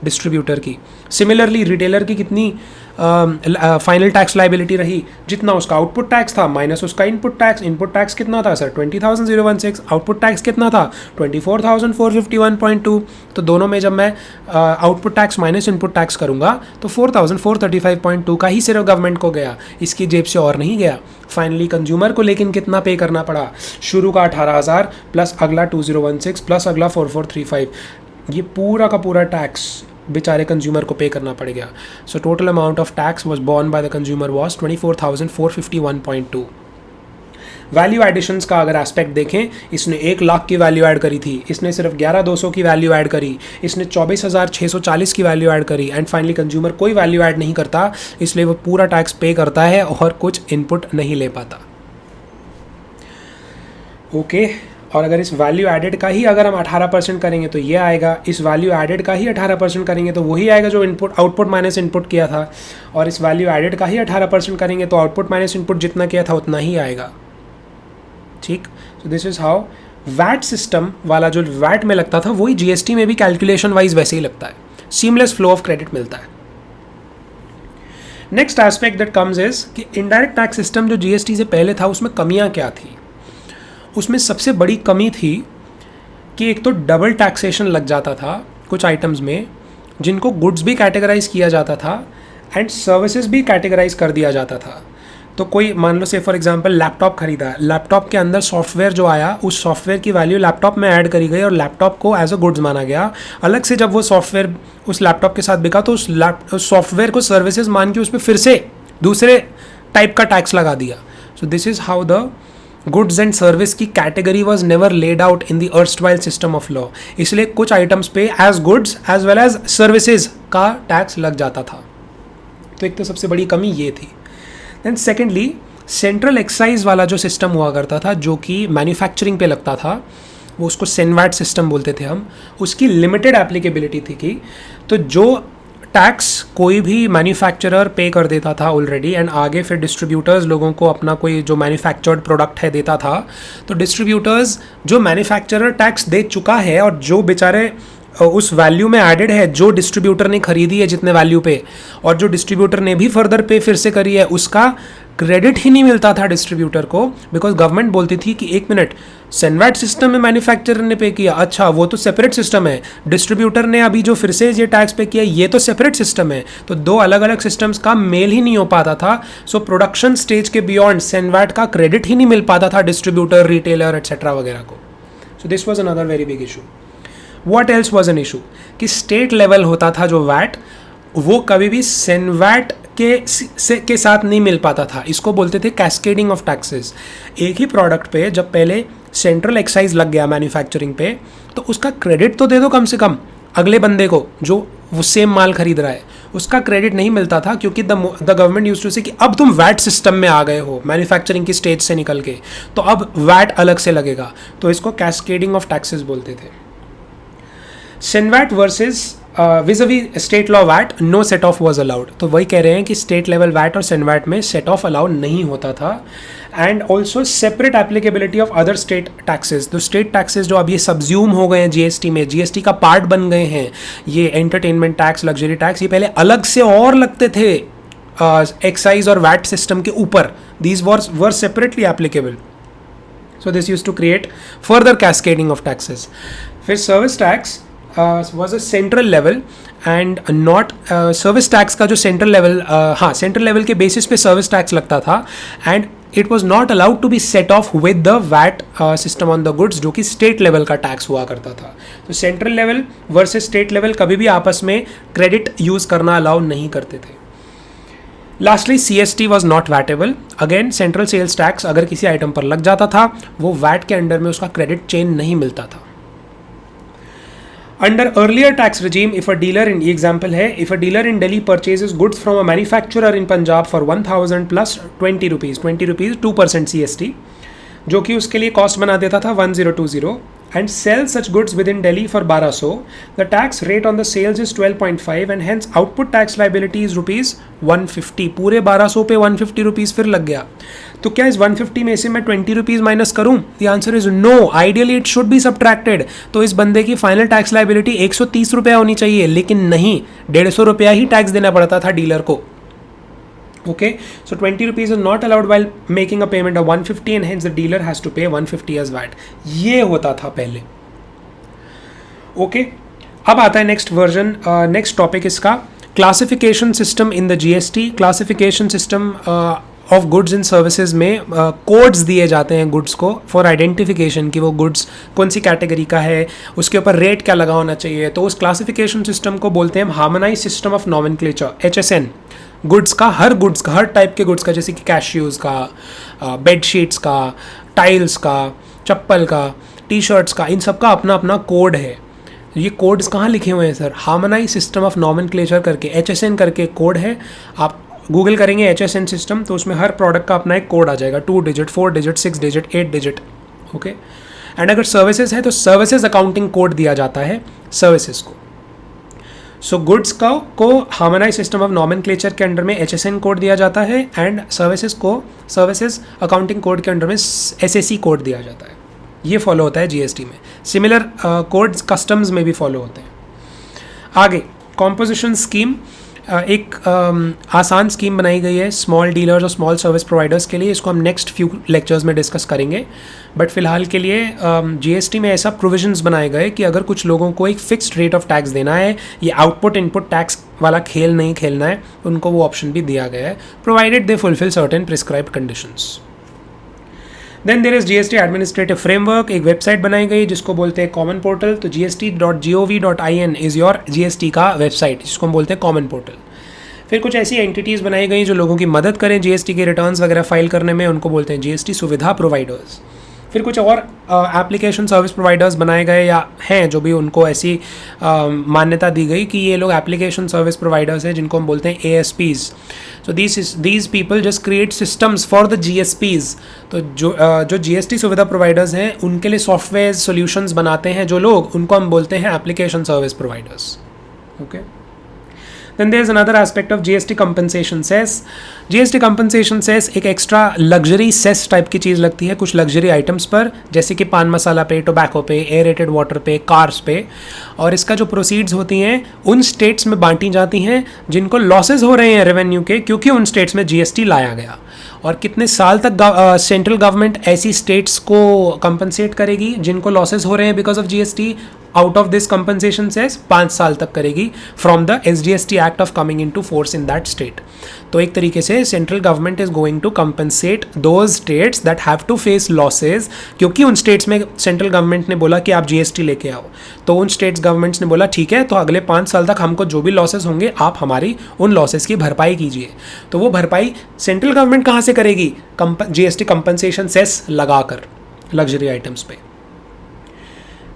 डिस्ट्रीब्यूटर की। सिमिलरली रिटेलर की कितनी फाइनल टैक्स लाइबिलिटी रही, जितना उसका आउटपुट टैक्स था माइनस उसका इनपुट टैक्स। इनपुट टैक्स कितना था सर 20,016, आउटपुट टैक्स कितना था 24,451.2, तो दोनों में जब मैं output tax minus input tax करूंगा तो 4,435.2 का ही सिर्फ गवर्नमेंट को गया, इसकी जेब से और नहीं गया। फाइनली कंज्यूमर को लेकिन कितना पे करना पड़ा, शुरू का 18,000 प्लस अगला 2016 प्लस अगला 4,435, ये पूरा का पूरा टैक्स बेचारे कंज्यूमर को पे करना पड़ गया। So total amount of tax was borne by the consumer was 24,451.2। Value additions का अगर एस्पेक्ट देखें, इसने 1 लाख की वैल्यू ऐड करी थी, इसने सिर्फ 11,200 की वैल्यू ऐड करी, इसने 24,640 की वैल्यू ऐड करी, एंड फाइनली कंज्यूमर कोई वैल्यू ऐड नहीं करता, इसलिए वो पूरा टैक्स पे करता है और कुछ इनपुट नहीं ले पाता। ओके और अगर इस वैल्यू एडेड का ही अगर हम 18% करेंगे तो ये आएगा, इस वैल्यू एडेड का ही 18% करेंगे तो वही आएगा जो इनपुट आउटपुट माइनस इनपुट किया था, और इस वैल्यू एडेड का ही 18% करेंगे तो आउटपुट माइनस इनपुट जितना किया था उतना ही आएगा। ठीक, so this is how VAT system वाला जो वैट में लगता था वही जीएसटी में भी कैलकुलेशन वाइज वैसे ही लगता है, सीमलेस फ्लो ऑफ क्रेडिट मिलता है। Next aspect that comes is कि इनडायरेक्ट टैक्स सिस्टम जो जीएसटी से पहले था उसमें कमियां क्या थी। उसमें सबसे बड़ी कमी थी कि एक तो डबल टैक्सेशन लग जाता था कुछ आइटम्स में, जिनको गुड्स भी कैटेगराइज किया जाता था एंड सर्विसेज भी कैटेगराइज कर दिया जाता था। तो कोई मान लो से फॉर एग्जांपल लैपटॉप खरीदा, लैपटॉप के अंदर सॉफ्टवेयर जो आया उस सॉफ्टवेयर की वैल्यू लैपटॉप में ऐड करी गई और लैपटॉप को एज अ गुड्स माना गया। अलग से जब वो सॉफ्टवेयर उस लैपटॉप के साथ बिका तो उस सॉफ्टवेयर को सर्विसेज मान के उस पर फिर से दूसरे टाइप का टैक्स लगा दिया। So this is how the goods and service की category was never laid out in the erstwhile system of law, इसलिए कुछ आइटम्स पे as goods as well as services का टैक्स लग जाता था। तो एक तो सबसे बड़ी कमी ये थी। देन सेकेंडली सेंट्रल एक्साइज वाला जो सिस्टम हुआ करता था जो कि मैन्युफैक्चरिंग पे लगता था, वो उसको सेनवैट सिस्टम बोलते थे हम, उसकी लिमिटेड एप्लीकेबिलिटी थी कि तो जो टैक्स कोई भी मैन्युफैक्चरर पे कर देता था ऑलरेडी, एंड आगे फिर डिस्ट्रीब्यूटर्स लोगों को अपना कोई जो मैन्युफैक्चर्ड प्रोडक्ट है देता था। तो डिस्ट्रीब्यूटर्स जो मैन्युफैक्चरर टैक्स दे चुका है और जो बेचारे उस वैल्यू में एडेड है, जो डिस्ट्रीब्यूटर ने खरीदी है जितने वैल्यू पे, और जो डिस्ट्रीब्यूटर ने भी फर्दर पे फिर से करी है, उसका क्रेडिट ही नहीं मिलता था डिस्ट्रीब्यूटर को, बिकॉज गवर्नमेंट बोलती थी कि एक मिनट, सेनवैट सिस्टम में मैन्युफैक्चरर ने पे किया, अच्छा वो तो सेपरेट सिस्टम है, डिस्ट्रीब्यूटर ने अभी जो फिर से ये टैक्स पे किया ये तो सेपरेट सिस्टम है। तो दो अलग अलग सिस्टम्स का मेल ही नहीं हो पाता था। सो प्रोडक्शन स्टेज के बियॉन्ड सेनवैट का क्रेडिट ही नहीं मिल पाता था डिस्ट्रीब्यूटर, रिटेलर एट्सेट्रा वगैरह को। So this was another very big issue. What else was an issue कि स्टेट लेवल होता था जो वैट, वो कभी भी सेनवैट के साथ नहीं मिल पाता था। इसको बोलते थे कैस्केडिंग ऑफ टैक्सेस। एक ही प्रोडक्ट पे जब पहले सेंट्रल एक्साइज लग गया मैन्युफैक्चरिंग पे, तो उसका क्रेडिट तो दे दो कम से कम अगले बंदे को जो वो सेम माल खरीद रहा है, उसका क्रेडिट नहीं मिलता था, क्योंकि द गवर्नमेंट यूज्ड टू से कि अब तुम वैट सिस्टम में आ गए हो मैन्युफैक्चरिंग की स्टेज से निकल के, तो अब वैट अलग से लगेगा। तो इसको कैस्केडिंग ऑफ टैक्सेस बोलते थे। CENVAT versus vis a vis state law VAT, no set off was allowed. तो वही कह रहे हैं कि स्टेट लेवल वैट और सेनवैट में सेट ऑफ अलाउड नहीं होता था। And also separate applicability of other state taxes. तो स्टेट टैक्सेस जो अब ये सब्ज्यूम हो गए हैं जीएसटी में, जीएसटी का पार्ट बन गए हैं, ये एंटरटेनमेंट टैक्स, लग्जरी टैक्स, ये पहले अलग से और लगते थे एक्साइज और वैट सिस्टम के ऊपर। These were separately applicable. So this use to create further cascading of taxes. फिर service tax was a central level and not service tax का जो central level, हाँ central level के basis पे service tax लगता था, and it was not allowed to be set off with the VAT system on the goods, जो कि state level का tax हुआ करता था। तो central level versus state level कभी भी आपस में credit use करना allow नहीं करते थे। Lastly, CST was not VATable. Again, central sales tax अगर किसी आइटम पर लग जाता था, वो VAT के अंडर में उसका credit chain नहीं मिलता था। Under earlier tax regime, if a dealer in example है, if a dealer in Delhi purchases goods from a manufacturer in Punjab for 1000 plus 20 rupees 2% CST, जो कि उसके लिए कॉस्ट बना देता था 1020, and sells such goods within Delhi for 1200, the tax rate on the sales is 12.5 and hence output tax liability is rupees 150। पूरे 1200 पे 150 rupees फिर लग गया। तो क्या इस 150 में से मैं 20 रुपीज़ माइनस करूँ? The answer is no, ideally it should be subtracted. तो इस बंदे की फाइनल टैक्स लाइबिलिटी 130 रुपया होनी चाहिए, लेकिन नहीं, 150 रुपया ही टैक्स देना पड़ता था डीलर को। Okay, so 20 rupees is not allowed while making a payment of 150 and hence the dealer has to pay 150 as VAT। ये होता था पहले। Okay, अब आता है नेक्स्ट वर्जन, नेक्स्ट टॉपिक इसका, classification system in the GST. Classification system of goods and services में codes दिए जाते हैं गुड्स को फॉर आइडेंटिफिकेशन कि वो गुड्स कौन सी कैटेगरी का है, उसके ऊपर रेट क्या लगा होना चाहिए। तो उस क्लासिफिकेशन सिस्टम को बोलते हैं harmonise system of nomenclature, HSN। Goods का, हर टाइप के गुड्स का, जैसे कि कैश्यूज़ का, बेडशीट्स का, टाइल्स का, चप्पल का, टी शर्ट्स का, इन सब का अपना अपना कोड है। ये कोड्स कहाँ लिखे हुए हैं sir? Harmonise system of nomenclature करके HSN करके कोड है। आप गूगल करेंगे HSN सिस्टम तो उसमें हर प्रोडक्ट का अपना एक कोड आ जाएगा, 2 digit, 4 digit, 6 digit, 8 digit. Okay, and अगर सर्विसेज है तो सर्विसेज अकाउंटिंग कोड दिया जाता है सर्विसेज को। सो गुड्स को हार्मोनाइज सिस्टम ऑफ नॉमेनक्लेचर के अंडर में HSN कोड दिया जाता है, एंड सर्विसेज को सर्विसेज अकाउंटिंग कोड के अंडर में SAC कोड दिया जाता है। ये फॉलो होता है जीएसटी में। सिमिलर कोड्स कस्टम्स में भी फॉलो होते हैं। आगे कॉम्पोजिशन स्कीम, एक आसान स्कीम बनाई गई है स्मॉल डीलर्स और स्मॉल सर्विस प्रोवाइडर्स के लिए। इसको हम नेक्स्ट फ्यू लेक्चर्स में डिस्कस करेंगे, बट फिलहाल के लिए जीएसटी में ऐसा प्रोविजंस बनाए गए कि अगर कुछ लोगों को एक फिक्स्ड रेट ऑफ टैक्स देना है, ये आउटपुट इनपुट टैक्स वाला खेल नहीं खेलना है, उनको वो ऑप्शन भी दिया गया है, provided they fulfil certain prescribed conditions. Then there is GST administrative framework, एक वेबसाइट बनाई गई जिसको बोलते हैं कॉमन पोर्टल। तो gst.gov.in इज़ योर GST का वेबसाइट, जिसको हम बोलते हैं कॉमन पोर्टल। फिर कुछ ऐसी एंटिटीज़ बनाई गई जो लोगों की मदद करें GST के रिटर्न्स वगैरह फाइल करने में, उनको बोलते हैं GST सुविधा प्रोवाइडर्स। फिर कुछ और एप्लीकेशन सर्विस प्रोवाइडर्स बनाए गए या हैं जो भी उनको ऐसी मान्यता दी गई कि ये लोग एप्लीकेशन सर्विस प्रोवाइडर्स हैं, जिनको हम बोलते हैं ASPs। So these people just create systems for the GSPs। तो जो GST सुविधा प्रोवाइडर्स हैं उनके लिए सॉफ्टवेयर सॉल्यूशंस बनाते हैं जो लोग, उनको हम बोलते हैं application service providers. Okay, Then there is another aspect of GST compensation cess. GST compensation cess एक एक्स्ट्रा लग्जरी सेस टाइप की चीज़ लगती है कुछ लग्जरी आइटम्स पर, जैसे कि पान मसाला पे, टोबैको पे, एयरेटेड वाटर पे, कार्स पे, और इसका जो प्रोसीड्स होती हैं उन स्टेट्स में बांटी जाती हैं जिनको लॉसेज हो रहे हैं रेवेन्यू के, क्योंकि उन स्टेट्स में जीएसटी लाया गया। और कितने साल तक सेंट्रल गवर्नमेंट ऐसी स्टेट्स को कंपनसेट करेगी जिनको लॉसेज हो रहे हैं because of GST? Out of this compensation cess 5 साल तक करेगी from the SGST act of coming into force in that state. तो एक तरीके से central government is going to compensate those states that have to face losses, क्योंकि उन states में सेंट्रल गवर्नमेंट ने बोला कि आप जीएसटी लेके आओ, तो उन स्टेट्स गवर्नमेंट्स ने बोला ठीक है, तो अगले 5 साल तक हमको जो भी लॉसेज होंगे आप हमारी उन लॉसेज की भरपाई कीजिए। तो वो भरपाई सेंट्रल गवर्नमेंट कहाँ से करेगी? जीएसटी कंपनसेशन सेस लगाकर लग्जरी आइटम्स पे।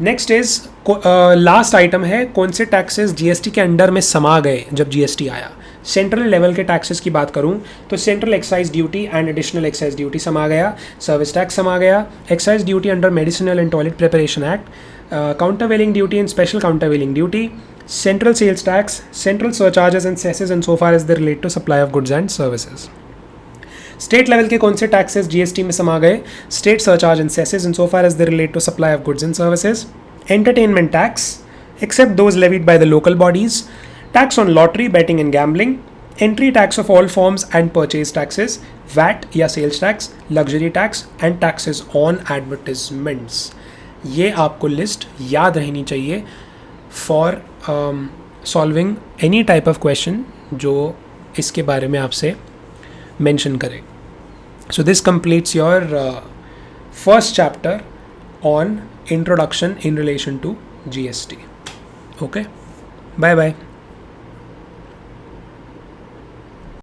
नेक्स्ट इज लास्ट आइटम है कौन से टैक्सेस जीएसटी के अंडर में समा गए जब जीएसटी आया। सेंट्रल लेवल के टैक्सेस की बात करूं तो central excise duty and additional excise duty समा गया, सर्विस टैक्स समा गया, excise duty under medicinal and toilet preparation act, countervailing duty and special countervailing duty, central sales tax, central surcharges and cesses and so far as they relate to supply of goods and services. State level के कौन से taxes GST में समा गए? State surcharge and cesses in so far as they relate to supply of goods and services, entertainment tax except those levied by the local bodies, tax on lottery, betting and gambling, entry tax of all forms and purchase taxes, VAT या sales tax, luxury tax and taxes on advertisements. ये आपको list याद रहनी चाहिए for solving any type of question जो इसके बारे में आपसे mention करें। So this completes your first chapter on introduction in relation to GST. Okay, bye bye.